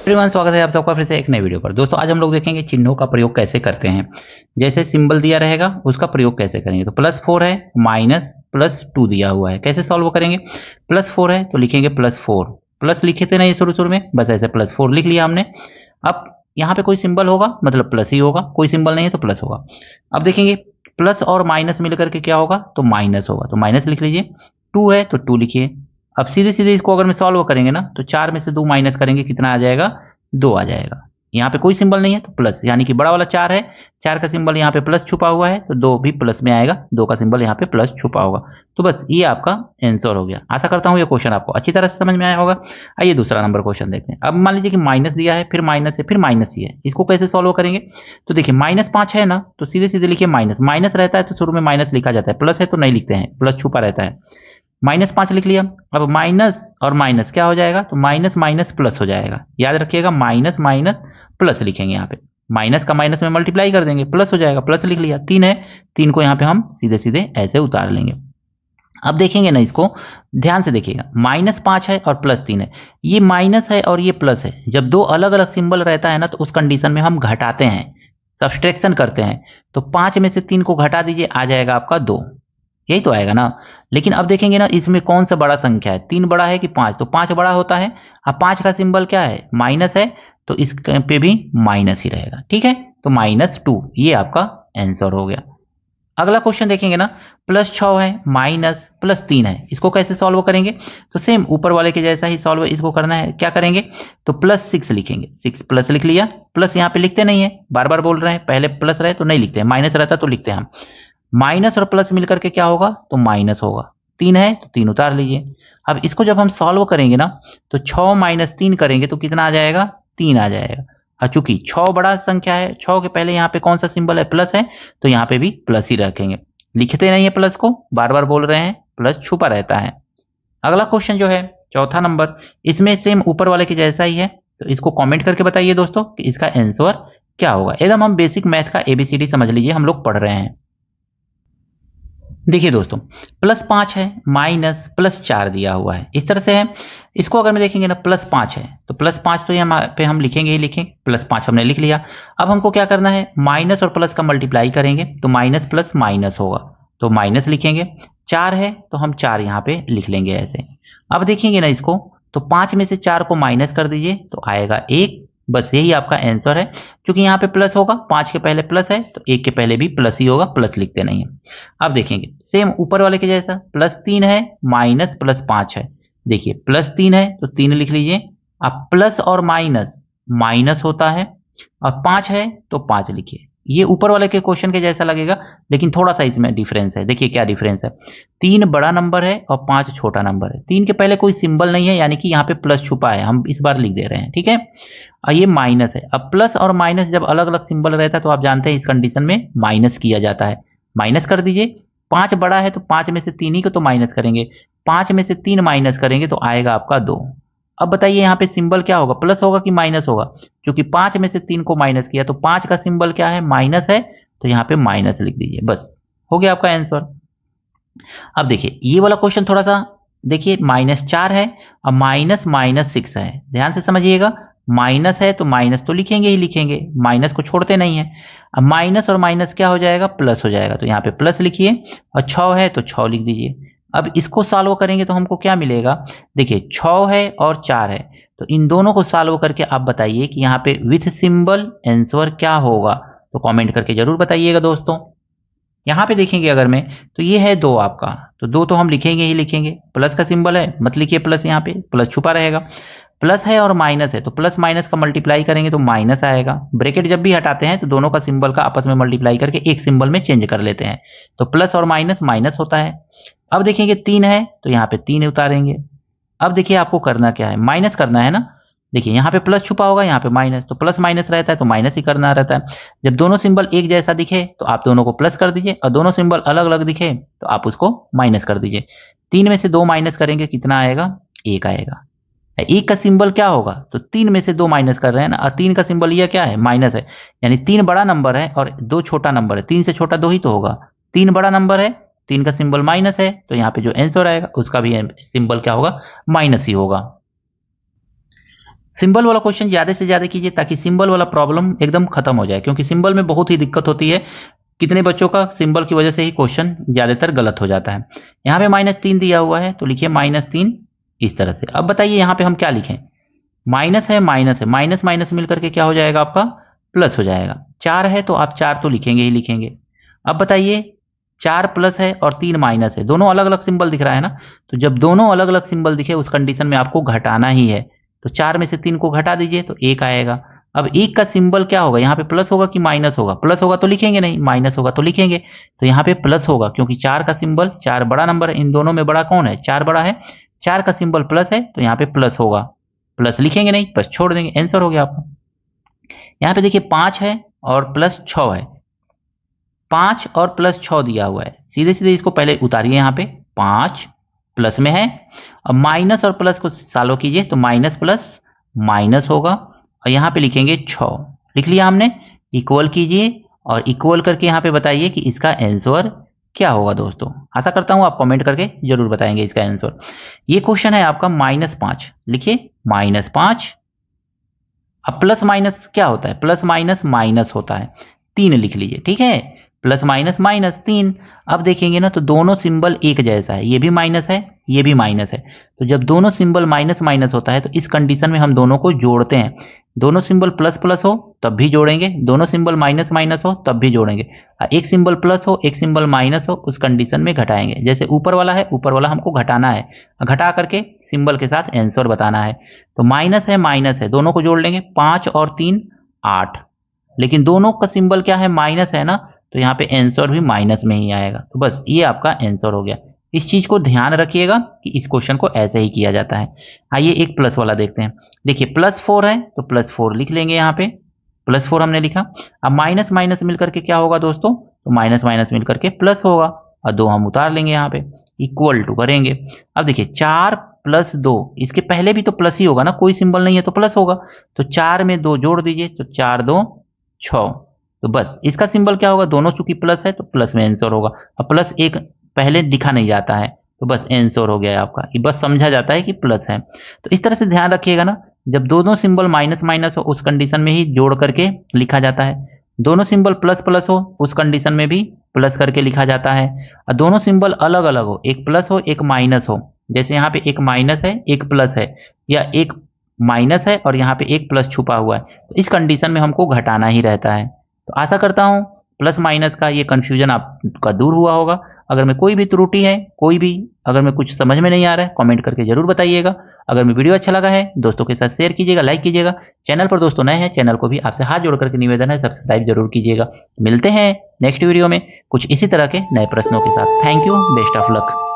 Everyone, स्वागत है आप सबका फिर से एक नई वीडियो पर। दोस्तों आज हम लोग देखेंगे चिन्हों का प्रयोग कैसे करते हैं। जैसे सिंबल दिया रहेगा उसका प्रयोग कैसे करेंगे। तो +4 है, -+2 दिया हुआ है, कैसे सॉल्व करेंगे। +4 है तो लिखेंगे +4, प्लस लिखे थे ना ये शुरू में, बस ऐसे +4 लिख लिया हमने। अब यहाँ पे कोई सिंबल होगा मतलब प्लस ही होगा, कोई सिंबल नहीं है तो प्लस होगा। अब देखेंगे प्लस और माइनस मिलकर के क्या होगा, तो माइनस होगा, तो माइनस लिख लीजिए। 2 है तो 2 लिखिए। अब सीधे सीधे इसको अगर मैं सॉल्व करेंगे ना तो 4 में से 2 माइनस करेंगे, कितना आ जाएगा, 2 आ जाएगा। यहाँ पे कोई सिंबल नहीं है तो प्लस, यानी कि बड़ा वाला 4 है, 4 का सिंबल यहाँ पे प्लस छुपा हुआ है तो 2 भी प्लस में आएगा, 2 का सिंबल यहाँ पे प्लस छुपा होगा। तो बस ये आपका आंसर हो गया। आशा करता हूँ ये क्वेश्चन आपको अच्छी तरह से समझ में आया होगा। आइए दूसरा नंबर क्वेश्चन देखते हैं। अब मान लीजिए कि माइनस दिया है, फिर माइनस है, फिर माइनस ही है, इसको कैसे सॉल्व करेंगे। तो देखिए -5 है ना, तो सीधे सीधे लिखिए माइनस, माइनस रहता है तो शुरू में माइनस लिखा जाता है, प्लस है तो नहीं लिखते हैं, प्लस छुपा रहता है। -5 लिख लिया। अब माइनस और माइनस क्या हो जाएगा, तो माइनस माइनस प्लस हो जाएगा। याद रखिएगा माइनस माइनस प्लस लिखेंगे, यहाँ पे माइनस का माइनस में मल्टीप्लाई कर देंगे, प्लस हो जाएगा, प्लस लिख लिया। 3 है, 3 को यहाँ पे हम सीधे सीधे ऐसे उतार लेंगे। अब देखेंगे ना इसको, ध्यान से देखिएगा, -5 है और +3 है, ये माइनस है और ये प्लस है। जब दो अलग अलग सिंबल रहता है ना तो उस कंडीशन में हम घटाते हैं, सब्सट्रैक्शन करते हैं। तो 5 में से 3 को घटा दीजिए, आ जाएगा आपका 2, यही तो आएगा ना। लेकिन अब देखेंगे ना इसमें कौन सा बड़ा संख्या है, 3 बड़ा है कि 5, तो 5 बड़ा होता है। अब 5 का सिंबल क्या है, माइनस है, तो इस पे भी माइनस ही रहेगा, ठीक है। तो -2 ये आपका आंसर हो गया। अगला क्वेश्चन देखेंगे ना, +6 है, -+3 है, इसको कैसे सॉल्व करेंगे। तो सेम ऊपर वाले के जैसा ही सॉल्व इसको करना है। क्या करेंगे, तो +6 लिखेंगे, 6 प्लस लिख लिया। प्लस यहाँ पे लिखते नहीं है, बार बार बोल रहे हैं, पहले प्लस रहे तो नहीं लिखते हैं, माइनस रहता तो लिखते हैं हम। माइनस और प्लस मिलकर के क्या होगा, तो माइनस होगा। 3 है तो 3 उतार लीजिए। अब इसको जब हम सॉल्व करेंगे ना तो 6 - 3 करेंगे तो कितना आ जाएगा, 3 आ जाएगा। और चूंकि 6 बड़ा संख्या है, 6 के पहले यहाँ पे कौन सा सिंबल है, प्लस है, तो यहाँ पे भी प्लस ही रखेंगे। लिखते नहीं है प्लस को, बार बार बोल रहे हैं, प्लस छुपा रहता है। अगला क्वेश्चन जो है चौथा नंबर, इसमें सेम ऊपर वाले के जैसा ही है। तो इसको कमेंट करके बताइए दोस्तों कि इसका आंसर क्या होगा। एकदम हम बेसिक मैथ का ABCD समझ लीजिए, हम लोग पढ़ रहे हैं। देखिए दोस्तों, +5 है, -+4 दिया हुआ है, इस तरह से है। इसको अगर मैं देखेंगे ना, +5 है तो +5 तो यहाँ पे हम लिखेंगे ही लिखेंगे, +5 हमने लिख लिया। अब हमको क्या करना है, माइनस और प्लस का मल्टीप्लाई करेंगे तो माइनस प्लस माइनस होगा, तो माइनस लिखेंगे। 4 है तो हम 4 यहाँ पे लिख लेंगे ऐसे। अब देखेंगे ना इसको, तो 5 में से 4 को माइनस कर दीजिए तो आएगा 1, बस यही आपका आंसर है। क्योंकि यहाँ पे प्लस होगा, 5 के पहले प्लस है तो 1 के पहले भी प्लस ही होगा, प्लस लिखते नहीं है। अब देखेंगे सेम ऊपर वाले के जैसा, +3 है, -+5 है। देखिए +3 है तो 3 लिख लीजिए। अब प्लस और माइनस माइनस होता है, और 5 है तो 5 लिखिए। ये ऊपर वाले के क्वेश्चन के जैसा लगेगा, लेकिन थोड़ा सा इसमें डिफरेंस है। देखिए क्या डिफरेंस है, 3 बड़ा नंबर है और 5 छोटा नंबर है। 3 के पहले कोई सिंबल नहीं है, यानी कि यहाँ पे प्लस छुपा है, हम इस बार लिख दे रहे हैं, ठीक है। और ये माइनस है। अब प्लस और माइनस जब अलग अलग सिंबल रहता है तो आप जानते हैं इस कंडीशन में माइनस किया जाता है, माइनस कर दीजिए। 5 बड़ा है तो 5 में से 3 ही को तो माइनस करेंगे, 5 में से 3 माइनस करेंगे तो आएगा आपका 2। अब बताइए यहाँ पे सिंबल क्या होगा, प्लस होगा कि माइनस होगा। क्योंकि 5 में से 3 को माइनस किया तो 5 का सिंबल क्या है, माइनस है, तो यहाँ पे माइनस लिख दीजिए, बस हो गया आपका आंसर। अब देखिए ये वाला क्वेश्चन थोड़ा सा देखिए, -4 है और -6 है, ध्यान से समझिएगा। माइनस है तो माइनस तो लिखेंगे ही लिखेंगे, माइनस को छोड़ते नहीं है। अब माइनस और माइनस क्या हो जाएगा, प्लस हो जाएगा, तो यहाँ पे प्लस लिखिए। और 6 है तो 6 लिख दीजिए। अब इसको सॉल्व करेंगे तो हमको क्या मिलेगा, देखिए 6 है और 4 है, तो इन दोनों को सॉल्व करके आप बताइए कि यहाँ पे विथ सिंबल आंसर क्या होगा। तो कमेंट करके जरूर बताइएगा दोस्तों। यहाँ पे देखेंगे अगर मैं, तो ये है 2 आपका, तो 2 तो हम लिखेंगे ही लिखेंगे। प्लस का सिंबल है, मत लिखिए प्लस, यहाँ पे प्लस छुपा रहेगा। प्लस है और माइनस है तो प्लस माइनस का मल्टीप्लाई करेंगे तो माइनस आएगा। ब्रैकेट जब भी हटाते हैं तो दोनों का सिंबल का आपस में मल्टीप्लाई करके एक सिंबल में चेंज कर लेते हैं, तो प्लस और माइनस माइनस होता है। अब देखेंगे 3 है तो यहाँ पे 3 उतारेंगे। अब देखिए आपको करना क्या है, माइनस करना है ना। देखिए यहाँ पे प्लस छुपा होगा, यहाँ पे माइनस, तो प्लस माइनस रहता है तो माइनस ही करना रहता है। जब दोनों सिंबल एक जैसा दिखे तो आप दोनों को प्लस कर दीजिए, और दोनों सिंबल अलग अलग दिखे तो आप उसको माइनस कर दीजिए। 3 में से 2 माइनस करेंगे, कितना आएगा, 1 आएगा। 1 का सिंबल क्या होगा, तो 3 में से 2 माइनस कर रहे हैं ना, और 3 का सिंबल यह क्या है, माइनस है। यानी 3 बड़ा नंबर है और 2 छोटा नंबर है, 3 से छोटा 2 ही तो होगा। 3 बड़ा नंबर है, 3 का सिंबल माइनस है, तो यहाँ पे जो आंसर आएगा उसका भी सिंबल क्या होगा, माइनस ही होगा। सिंबल वाला क्वेश्चन ज़्यादा से ज़्यादा कीजिए ताकि सिंबल वाला प्रॉब्लम एकदम खत्म हो जाए, क्योंकि सिंबल में बहुत ही दिक्कत होती है। कितने बच्चों का सिंबल की वजह से ही क्वेश्चन ज़्यादातर गलत हो जाता है। यहाँ पे -3 दिया हुआ है तो लिखिए -3 इस तरह से। अब बताइए यहाँ पे हम क्या लिखें, माइनस है, माइनस है, माइनस माइनस मिल करके क्या हो जाएगा आपका प्लस हो जाएगा। 4 है तो आप 4 तो लिखेंगे ही लिखेंगे। अब बताइए 4 प्लस है और 3 माइनस है, दोनों अलग अलग सिंबल दिख रहा है ना, तो जब दोनों अलग अलग सिंबल दिखे उस कंडीशन में आपको घटाना ही है। तो 4 में से 3 को घटा दीजिए तो 1 आएगा। अब 1 का सिंबल क्या होगा, यहाँ पे प्लस होगा कि माइनस होगा? प्लस होगा तो लिखेंगे नहीं, माइनस होगा तो लिखेंगे। तो यहाँ पे प्लस होगा क्योंकि 4 का सिंबल, 4 बड़ा नंबर है, इन दोनों में बड़ा कौन है? 4 बड़ा है, 4 का सिंबल प्लस है तो यहाँ पे प्लस होगा। प्लस लिखेंगे नहीं, बस छोड़ देंगे, आंसर हो गया आपका। यहाँ पे देखिए 5 है और प्लस 6 है, 5 और प्लस 6 दिया हुआ है, सीधे सीधे इसको पहले उतारिए। यहाँ पे 5 प्लस में है, अब माइनस और प्लस को सॉल्व कीजिए तो माइनस प्लस माइनस होगा, और यहाँ पे लिखेंगे 6, लिख लिया हमने। इक्वल कीजिए और इक्वल करके यहाँ पे बताइए कि इसका आंसर क्या होगा। दोस्तों आशा करता हूँ आप कमेंट करके जरूर बताएंगे इसका आंसर। ये क्वेश्चन है आपका -5, लिखिए -5। अब प्लस माइनस क्या होता है? प्लस माइनस माइनस होता है, 3 लिख लीजिए, ठीक है, प्लस माइनस माइनस 3। अब देखेंगे ना तो दोनों सिंबल एक जैसा है, ये भी माइनस है, ये भी माइनस है, तो जब दोनों सिंबल माइनस माइनस होता है तो इस कंडीशन में हम दोनों को जोड़ते हैं। दोनों सिंबल प्लस प्लस हो तब भी जोड़ेंगे, दोनों सिंबल माइनस माइनस हो तब भी जोड़ेंगे, एक सिंबल प्लस हो एक सिंबल माइनस हो उस कंडीशन में घटाएंगे। जैसे ऊपर वाला है, ऊपर वाला हमको घटाना है, घटा करके सिंबल के साथ आंसर बताना है। तो माइनस है माइनस है, दोनों को जोड़ लेंगे, 5 और 3 8, लेकिन दोनों का सिंबल क्या है? माइनस है ना, तो यहाँ पे आंसर भी माइनस में ही आएगा। तो बस ये आपका आंसर हो गया। इस चीज को ध्यान रखिएगा कि इस क्वेश्चन को ऐसे ही किया जाता है। आइए एक प्लस वाला देखते हैं। देखिए +4 है तो +4 लिख लेंगे, यहाँ पे +4 हमने लिखा। अब माइनस माइनस मिलकर के क्या होगा दोस्तों? तो माइनस माइनस मिलकर के प्लस होगा, और 2 हम उतार लेंगे यहाँ पे, इक्वल टू करेंगे। अब देखिए 4 + 2, इसके पहले भी तो प्लस ही होगा ना, कोई सिंबल नहीं है तो प्लस होगा, तो 4 में 2 जोड़ दीजिए तो 4 2 6। तो बस इसका सिंबल क्या होगा? दोनों चूंकि प्लस है तो प्लस में आंसर होगा। अब प्लस एक पहले दिखा नहीं जाता है तो बस आंसर हो गया आपका, ये बस समझा जाता है कि प्लस है। तो इस तरह से ध्यान रखिएगा ना, जब दोनों सिंबल माइनस माइनस हो उस कंडीशन में ही जोड़ करके लिखा जाता है, दोनों सिंबल प्लस प्लस हो उस कंडीशन में भी प्लस करके लिखा जाता है, और दोनों सिंबल अलग अलग हो, एक प्लस हो एक माइनस हो, जैसे यहाँ पे एक माइनस है एक प्लस है, या एक माइनस है और यहाँ पे एक प्लस छुपा हुआ है, तो इस कंडीशन में हमको घटाना ही रहता है। तो आशा करता हूँ प्लस माइनस का ये कन्फ्यूजन आपका दूर हुआ होगा। अगर मैं कोई भी त्रुटि है, कोई भी अगर मैं कुछ समझ में नहीं आ रहा है, कमेंट करके जरूर बताइएगा। अगर मैं वीडियो अच्छा लगा है दोस्तों के साथ शेयर कीजिएगा, लाइक कीजिएगा। चैनल पर दोस्तों नए हैं, चैनल को भी आपसे हाथ जोड़ करके निवेदन है सब्सक्राइब जरूर कीजिएगा। मिलते हैं नेक्स्ट वीडियो में कुछ इसी तरह के नए प्रश्नों के साथ। Thank you, best of luck.